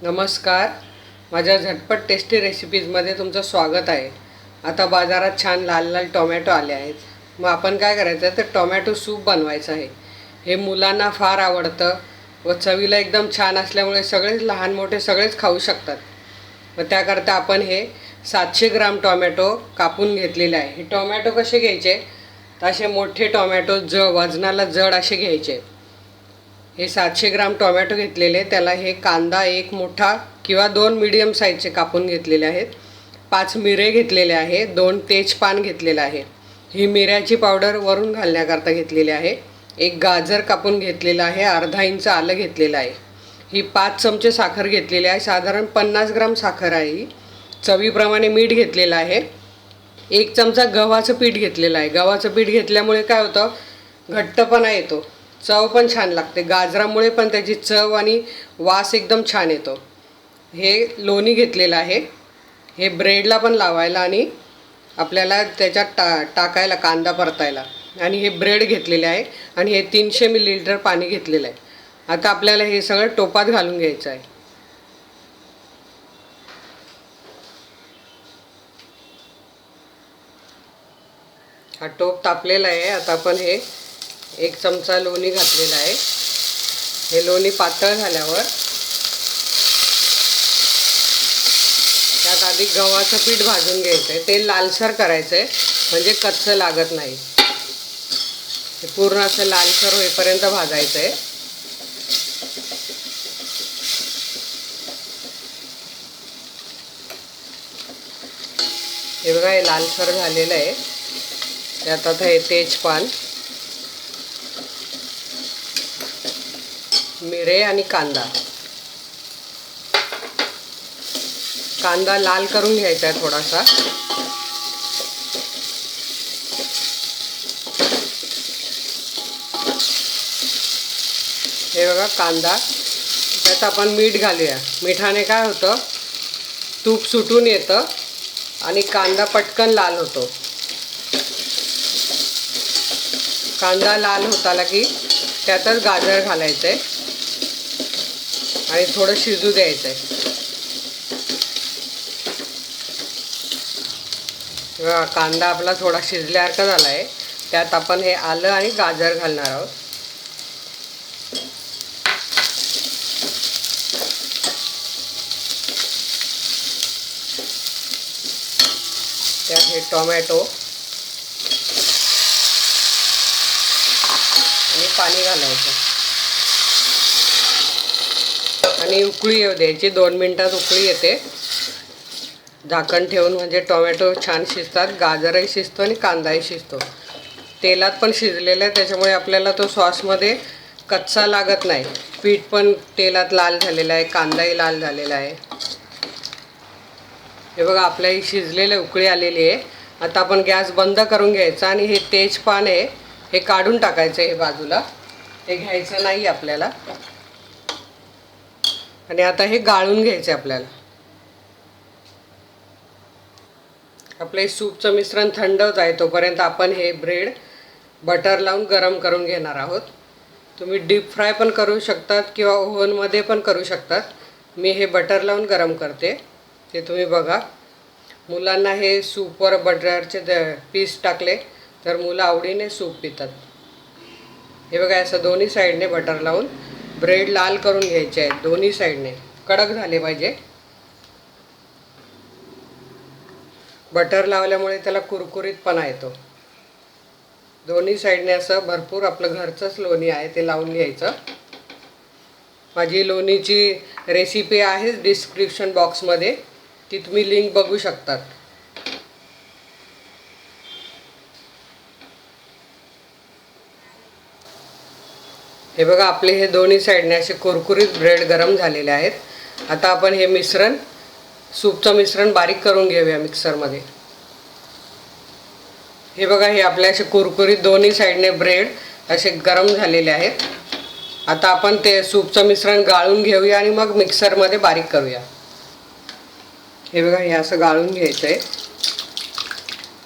नमस्कार. माझ्या झटपट टेस्टी रेसिपीजमध्ये तुमचं स्वागत आहे. आता बाजारात छान लाल लाल टोमॅटो आले आहेत. मग आपण काय करायचं तर टोमॅटो सूप बनवायचं आहे. हे मुलांना फार आवडतं व चवीला एकदम छान असल्यामुळे सगळेच लहान मोठे सगळेच खाऊ शकतात. मग त्याकरता आपण हे 700 ग्राम टोमॅटो कापून घेतलेले आहे. हे टोमॅटो कसे घ्यायचे तर असे मोठे टोमॅटो वजनाला जड असे घ्यायचे. हे 700 ग्राम टोमॅटो घेतलेले, त्याला हे कांदा एक मोठा किंवा 2 मीडियम साईजचे कापून घेतलेले आहेत. 5 मिरे घेतलेले आहे, 2 तेजपान घेतलेलं आहे. ही मिऱ्याची पावडर वरून घालण्याकरता घेतलेली आहे. एक गाजर कापून घेतलेला आहे, अर्धा इंच आलं घेतलेलं आहे. ही 5 चमचे साखर घेतलेली आहे, साधारण 50 ग्राम साखर आहे. ही चवीप्रमाणे मीठ घेतलेलं आहे. 1 चमचा गव्हाचं पीठ घेतलेलं आहे. गव्हाचं पीठ घेतल्यामुळे काय होतं, घट्टपणा येतो, चव पण छान लागते. गाजरामुळे पण त्याची चव आणि वास एकदम छान येतो. हे लोणी घेतलेलं आहे. हे ब्रेडला पण लावायला आणि आपल्याला त्याच्यात टाकायला कांदा परतायला. आणि हे ब्रेड घेतलेले आहे आणि हे 300 मिलीलिटर पाणी घेतलेलं आहे. आता आपल्याला हे सगळं टोपात घालून घ्यायचं आहे. हा टोप तापलेला आहे. आता आपण हे 1 चमचा लोणी घातलेला आहे. हे लोणी पातळ झाल्यावर त्यात आधी गव्हाचं पीठ भाजून घ्यायचं आहे. ते लालसर करायचं आहे म्हणजे कच्चं लागत नाही. हे पूर्ण असं लालसर होईपर्यंत भाजायचं आहे. हे बघा, हे लालसर झालेलं आहे. त्यात आता हे तेजपान, मिरे आणि कांदा लाल करून घ्यायचा आहे थोडासा. हे बघा कांदा, त्यात आपण मीठ घालूया. मिठाने काय होतं, तूप सुटून येतं आणि कांदा पटकन लाल होतो. कांदा लाल होत आला की त्यातच गाजर घालायचं आहे आणि थोडं शिजू द्यायचं आहे. कांदा आपला थोडा शिजल्यासारखा झाला आहे. त्यात आपण हे आलं आणि गाजर घालणार आहोत. त्यात हे टोमॅटो आणि पाणी घालायचं आणि उकळी येऊ द्यायची. 2 मिनिटात उकळी येते. झाकण ठेवून म्हणजे टोमॅटो छान शिजतात, गाजरही शिजतो आणि कांदाही शिजतो. तेलात पण शिजलेलं आहे त्याच्यामुळे आपल्याला तो सॉसमध्ये कच्चा लागत नाही. पीठ पण तेलात लाल झालेलं आहे, कांदाही लाल झालेला आहे. हे बघा, आपल्याही शिजलेलं उकळी आलेली आहे. आता आपण गॅस बंद करून घ्यायचा आणि हे तेजपान आहे हे काढून टाकायचं. हे बाजूला हे घ्यायचं नाही आपल्याला. आणि आता हे गाळून घ्यायचं आपल्याला. आपलं हे सूपचं मिश्रण थंड होत आहे तोपर्यंत आपण हे ब्रेड बटर लावून गरम करून घेणार आहोत. तुम्ही डीप फ्राय पण करू शकतात किंवा ओव्हनमध्ये पण करू शकतात. मी हे बटर लावून गरम करते. ते तुम्ही बघा. मुलांना हे सूपवर बटरचे पीस टाकले तर मुलं आवडीने सूप पितात. हे बघा, असं दोन्ही साईडने बटर लावून ब्रेड लाल करून घ्यायचे आहेत. दोन्ही साईडने कडक झाले पाहिजे. बटर लावल्यामुळे त्याला कुरकुरीतपणा येतो. दोन्ही साईडने असं भरपूर आपलं घरचंच लोणी आहे ते लावून घ्यायचं. माझी लोणीची रेसिपी आहे डिस्क्रिप्शन बॉक्समध्ये, ती तुम्ही लिंक बघू शकतात. हे बघा, आपले हे दोन्ही साईडने असे कुरकुरीत ब्रेड गरम झालेले आहेत. आता आपण हे मिश्रण, सूपचं मिश्रण बारीक करून घेऊया मिक्सरमध्ये. हे बघा, हे आपले असे कुरकुरीत दोन्ही साईडने ब्रेड असे गरम झालेले आहेत. आता आपण ते सूपचं मिश्रण गाळून घेऊया आणि मग मिक्सरमध्ये बारीक करूया. हे बघा, हे असं गाळून घ्यायचं आहे.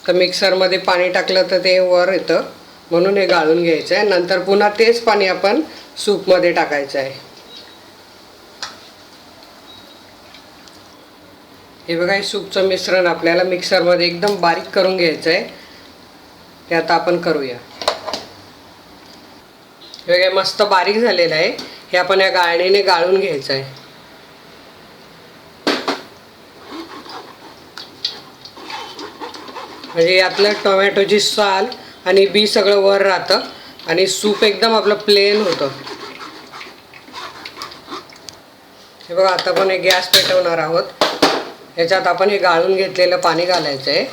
तर मिक्सरमध्ये पाणी टाकलं तर ते वर येतं, म्हणून हे गाळून घ्यायचं आहे. नंतर पुन्हा तेच पाणी आपण सूपमध्ये टाकायचं आहे. हे बघा, हे सूपचं मिश्रण आपल्याला मिक्सरमध्ये एकदम बारीक करून घ्यायचं आहे. ते आता आपण करूया. हे बघा, मस्त बारीक झालेलं आहे. हे आपण या गाळणीने गाळून घ्यायचं आहे. म्हणजे यातलं टोमॅटोची साल आणि बी सगळं वर राहतं आणि सूप एकदम आपलं प्लेन होतं. हे बघा, आता आपण हे गॅस पेटवणार आहोत. ह्याच्यात आपण हे गाळून घेतलेलं पाणी घालायचं आहे.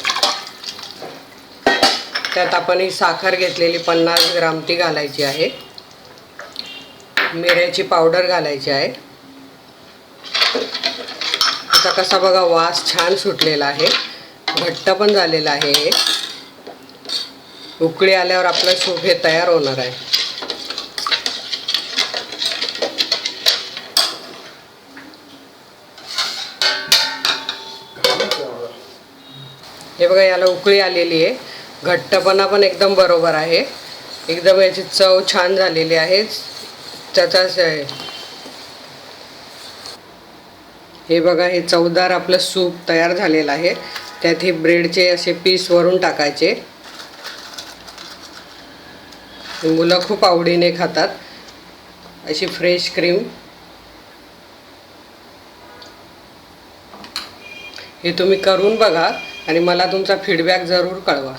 त्यात आपण ही साखर घेतलेली 50 ग्राम ती घालायची आहे. मिऱ्याची पावडर घालायची आहे. आता कसा बघा वास छान सुटलेला आहे, घट्ट पण झालेला आहे. उकळी आल्यावर आपलं सूप हे तयार होणार आहे. हे बघा, याला उकळी आलेली आहे. घट्टपणा पण एकदम बरोबर आहे. एकदम याची चव छान झालेली आहे. त्याचाच आहे. हे बघा, हे चवदार आपलं सूप तयार झालेलं आहे. त्यात हे ब्रेडचे असे पीस वरून टाकायचे. मुलं खूप आवडीने खातात अशी फ्रेश क्रीम. हे तुम्ही करून बघा आणि मला तुमचा फीडबॅक जरूर कळवा.